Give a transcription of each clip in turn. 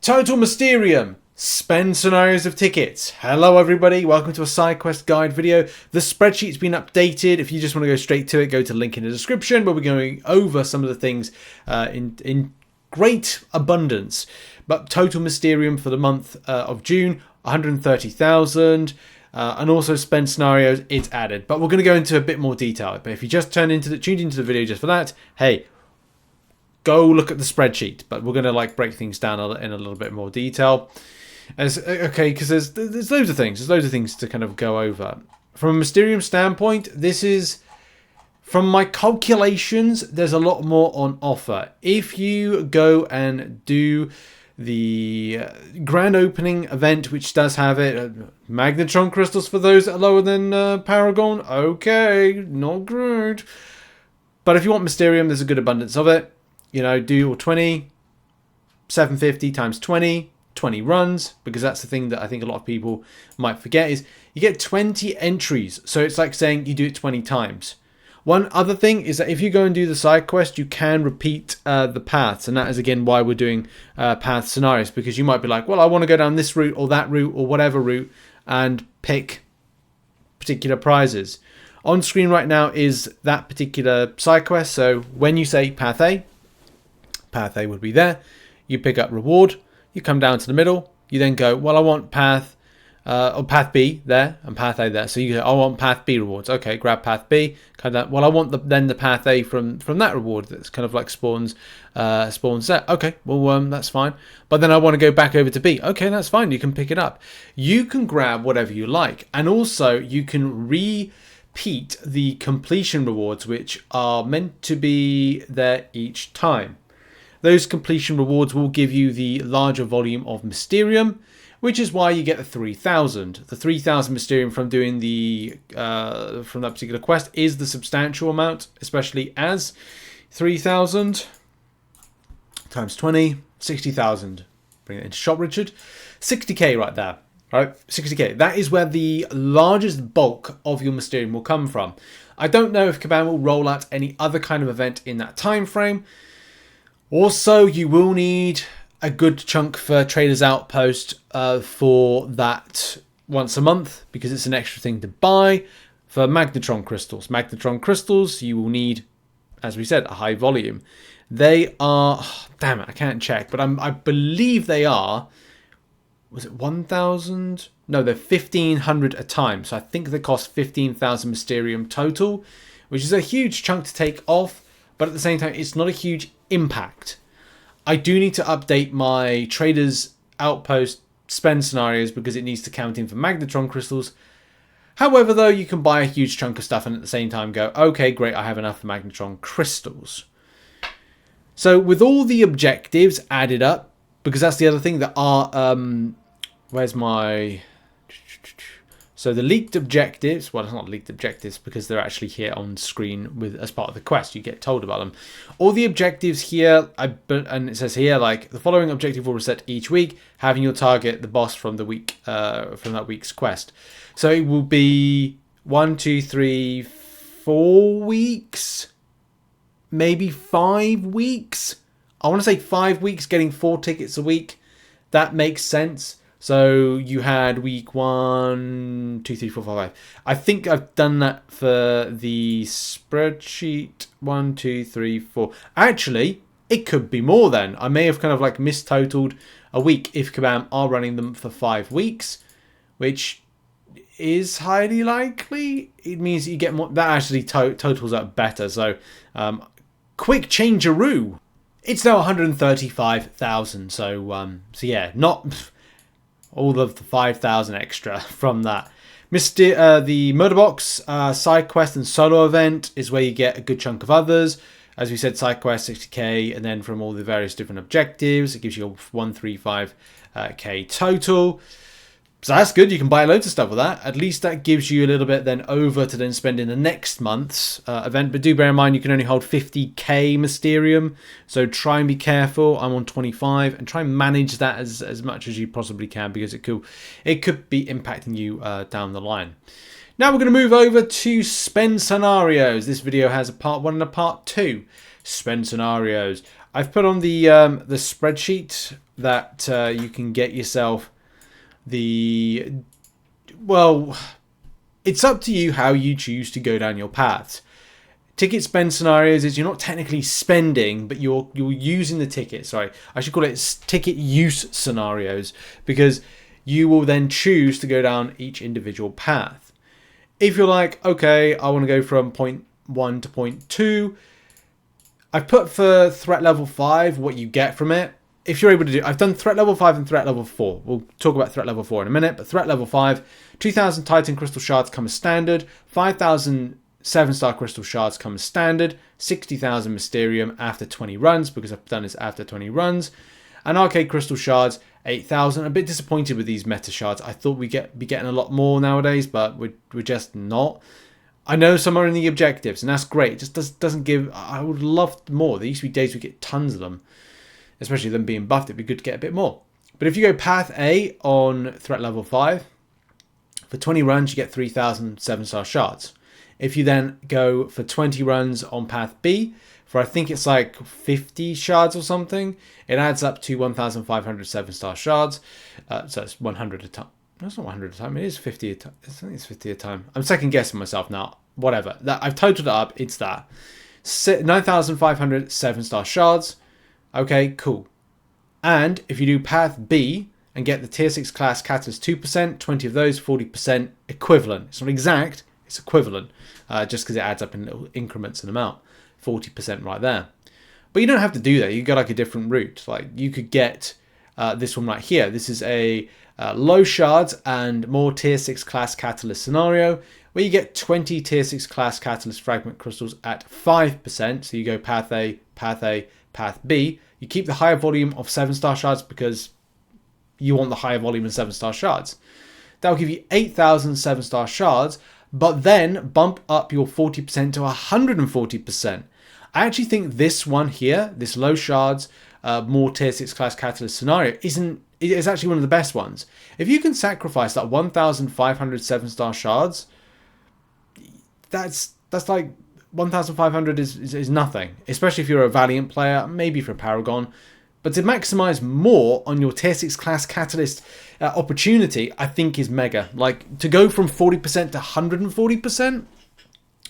Total Mysterium. Spend scenarios of tickets. Hello everybody, welcome to a side quest guide video. The spreadsheet's been updated. If you just want to go straight to it, go to the link in the description where we're going over some of the things in great abundance. But Total Mysterium for the month of June, 130,000. And also spend scenarios, it's added. But we're going to go into a bit more detail. But if you just tuned into the video just for that, hey, go look at the spreadsheet. But we're going to break things down in a little bit more detail. Because there's loads of things. There's loads of things to kind of go over. From a Mysterium standpoint, this is, from my calculations, there's a lot more on offer. If you go and do the grand opening event, which does have it, Magnetron crystals for those that are lower than Paragon, okay, not great. But if you want Mysterium, there's a good abundance of it. You know, do your 20, 750 times 20 runs, because that's the thing that I think a lot of people might forget is you get 20 entries. So it's like saying you do it 20 times. One other thing is that if you go and do the side quest, you can repeat the paths. And that is, again, why we're doing path scenarios. Because you might be like, well, I want to go down this route or that route or whatever route and pick particular prizes. On screen right now is that particular side quest. So when you say path A would be there. You pick up reward. You come down to the middle. You then go, well, I want path B there and path A there. So you go, I want path B rewards. Okay, grab path B. Kind of. Well, I want the path A from that reward that's kind of like spawns there. Okay, well that's fine. But then I want to go back over to B. Okay, that's fine. You can pick it up. You can grab whatever you like, and also you can repeat the completion rewards, which are meant to be there each time. Those completion rewards will give you the larger volume of Mysterium, which is why you get the 3,000. The 3,000 Mysterium from doing from that particular quest is the substantial amount, especially as 3,000 times 20, 60,000. Bring it into shop, Richard. 60k right there. Right, 60k. That is where the largest bulk of your Mysterium will come from. I don't know if Kabam will roll out any other kind of event in that time frame. Also, you will need a good chunk for Traders Outpost for that once a month, because it's an extra thing to buy for Magnetron crystals. Magnetron crystals, you will need, as we said, a high volume. They are, damn it, I can't check, but I believe they are, was it 1,000? No, they're 1,500 a time. So I think they cost 15,000 Mysterium total, which is a huge chunk to take off. But at the same time, it's not a huge impact. I do need to update my Traders Outpost spend scenarios because it needs to count in for Magnetron crystals. However, though, you can buy a huge chunk of stuff and at the same time go, okay, great, I have enough for Magnetron crystals. So with all the objectives added up, because that's the other thing that are, where's my... So the leaked objectives, well, it's not leaked objectives because they're actually here on screen as part of the quest. You get told about them. All the objectives here, and it says here, like, the following objective will reset each week, having your target the boss from the week, from that week's quest. So it will be 1, 2, 3, 4 weeks, maybe 5 weeks. I want to say 5 weeks, getting 4 tickets a week. That makes sense. So you had week 1, 2, 3, 4, 5. I think I've done that for the spreadsheet. 1, 2, 3, 4. Actually, it could be more then. I may have kind of like mistotaled a week if Kabam are running them for 5 weeks, which is highly likely. It means you get more. That actually totals out better. So quick changeroo. It's now 135,000. So yeah, not all of the 5,000 extra from that. The Murder Box side quest and solo event is where you get a good chunk of others. As we said, side quest 60k, and then from all the various different objectives, it gives you a 135k total. So that's good. You can buy loads of stuff with that. At least that gives you a little bit then over to then spend in the next month's event. But do bear in mind, you can only hold 50k Mysterium. So try and be careful. I'm on 25 and try and manage that as much as you possibly can, because it could be impacting you down the line. Now we're going to move over to spend scenarios. This video has a part 1 and a part 2. Spend scenarios. I've put on the spreadsheet that you can get yourself the... Well, it's up to you how you choose to go down your paths. Ticket spend scenarios is you're not technically spending, but you're using the ticket. Sorry, I should call it ticket use scenarios, because you will then choose to go down each individual path. If you're like, okay, I want to go from point 1 to point 2, I've put for threat level 5 what you get from it. If you're able to do, I've done threat level 5 and threat level 4. We'll talk about threat level 4 in a minute, but threat level 5, 2,000 Titan Crystal Shards come as standard, 5,000 7-star Crystal Shards come as standard, 60,000 Mysterium after 20 runs, because I've done this after 20 runs, and Arcade Crystal Shards, 8,000. I'm a bit disappointed with these meta shards. I thought we'd be getting a lot more nowadays, but we're just not. I know some are in the objectives, and that's great. It just doesn't give... I would love more. There used to be days we get tons of them, especially them being buffed. It'd be good to get a bit more. But if you go Path A on Threat Level 5, for 20 runs, you get 3,000 7-star shards. If you then go for 20 runs on Path B, for I think it's like 50 shards or something, it adds up to 1,500 7-star shards. So it's 100 a time. No, it's not 100 a time. It is 50 a time. I think it's 50 a time. I'm second guessing myself now. Whatever. I've totaled it up. It's that. 9,500 7-star shards. Okay, cool. And if you do Path B and get the Tier 6 class Catalyst 2%, 20 of those, 40% equivalent. It's not exact. It's equivalent, just because it adds up in little increments in amount. 40% right there. But you don't have to do that. You go like a different route. Like you could get this one right here. This is a low shards and more Tier 6 class Catalyst scenario, where you get 20 Tier 6 class Catalyst fragment crystals at 5%. So you go Path A, Path A, Path B. You keep the higher volume of 7-star shards because you want the higher volume of 7-star shards. That will give you 8,000 7-star shards, but then bump up your 40% to 140%. I actually think this one here, this low shards, more Tier 6 class Catalyst scenario, is actually one of the best ones. If you can sacrifice that 1,500 7-star shards, that's like 1,500 is nothing, especially if you're a Valiant player, maybe for Paragon. But to maximize more on your Tier 6 class Catalyst opportunity, I think is mega. Like, to go from 40% to 140%,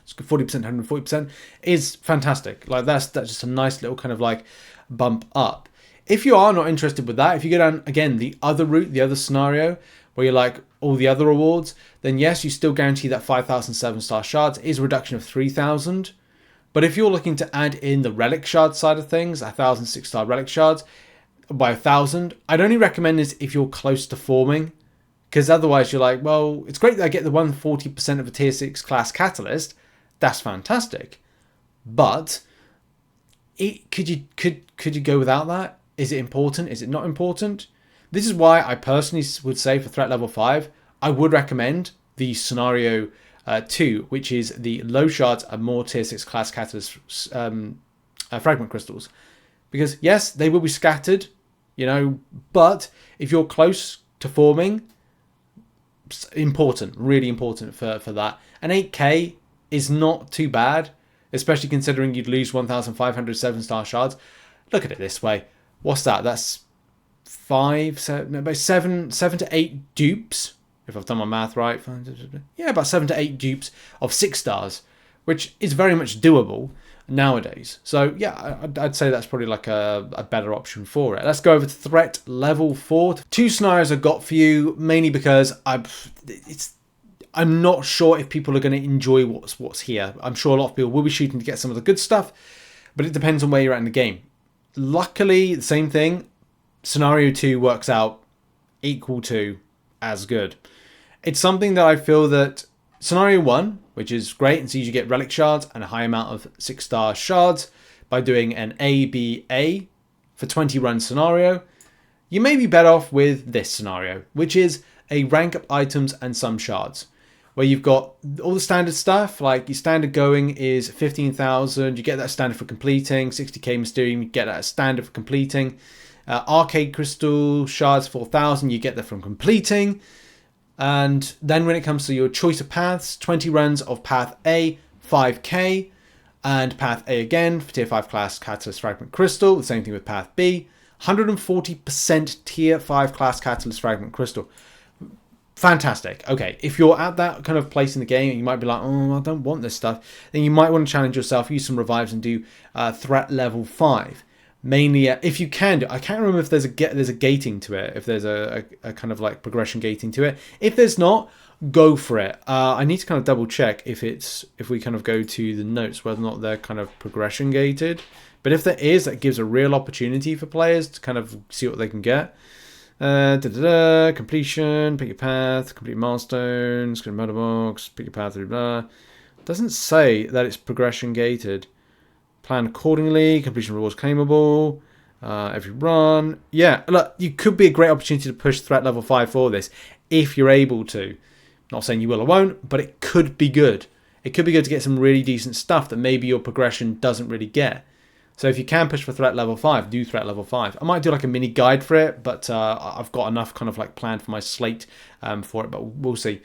it's 40% to 140%, is fantastic. Like, that's just a nice little kind of like bump up. If you are not interested with that, if you go down, again, the other route, the other scenario, where you're like all the other rewards, then yes, you still guarantee that 5,000 7-star shards is a reduction of 3,000. But if you're looking to add in the relic shard side of things, 1,000 6-star relic shards by 1,000, I'd only recommend this if you're close to forming, because otherwise you're like, well, it's great that I get the 140% of a Tier 6 class Catalyst. That's fantastic. But could you go without that? Is it important? Is it not important? This is why I personally would say for threat level 5, I would recommend the scenario 2, which is the low shards and more Tier 6 class Catalyst fragment crystals. Because yes, they will be scattered, you know, but if you're close to forming, important, really important for that. And 8k is not too bad, especially considering you'd lose 1,500 7-star shards. Look at it this way. What's that? That's 7 to 8 dupes, if I've done my math right. Yeah, about 7 to 8 dupes of 6 stars, which is very much doable nowadays. So yeah, I'd say that's probably like a better option for it. Let's go over to threat level 4. 2 scenarios I've got for you, mainly because I'm not sure if people are going to enjoy what's here. I'm sure a lot of people will be shooting to get some of the good stuff, but it depends on where you're at in the game. Luckily, the same thing. Scenario 2 works out equal to as good. It's something that I feel that Scenario 1, which is great and sees you get relic shards and a high amount of 6-star shards by doing an ABA for 20 run scenario, you may be better off with this scenario, which is a rank up items and some shards, where you've got all the standard stuff. Like your standard going is 15,000, you get that standard for completing. 60k Mysterium, you get that standard for completing. Arcade Crystal Shards 4,000, you get that from completing. And then when it comes to your choice of paths, 20 runs of Path A, 5k. And path A again, for tier 5 class Catalyst Fragment Crystal. The same thing with path B. 140% tier 5 class Catalyst Fragment Crystal. Fantastic. Okay, if you're at that kind of place in the game, you might be like, oh, I don't want this stuff. Then you might want to challenge yourself, use some revives and do threat level 5. Mainly, if you can do, I can't remember if there's a gating to it, if there's a kind of like progression gating to it. If there's not, go for it. I need to kind of double check if we kind of go to the notes whether or not they're kind of progression gated. But if there is, that gives a real opportunity for players to kind of see what they can get. Completion, pick your path, complete milestones, go to murder box, pick your path, blah. Doesn't say that it's progression gated. Plan accordingly, completion rewards claimable, every run. Yeah, look, you could be a great opportunity to push threat level 5 for this, if you're able to. Not saying you will or won't, but it could be good. It could be good to get some really decent stuff that maybe your progression doesn't really get. So if you can push for threat level 5, do threat level 5. I might do like a mini guide for it, but I've got enough kind of like planned for my slate for it, but we'll see.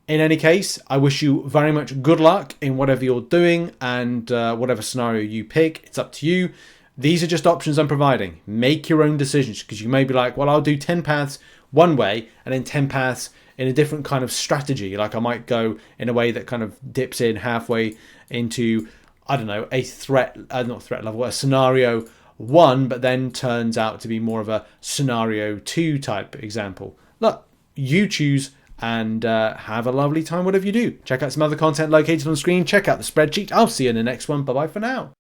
In any case, I wish you very much good luck in whatever you're doing and whatever scenario you pick. It's up to you. These are just options I'm providing. Make your own decisions, because you may be like, well, I'll do 10 paths one way and then 10 paths in a different kind of strategy. Like I might go in a way that kind of dips in halfway into, I don't know, a scenario 1, but then turns out to be more of a scenario 2 type example. Look, you choose. And have a lovely time, whatever you do. Check out some other content located on screen. Check out the spreadsheet. I'll see you in the next one. Bye-bye for now.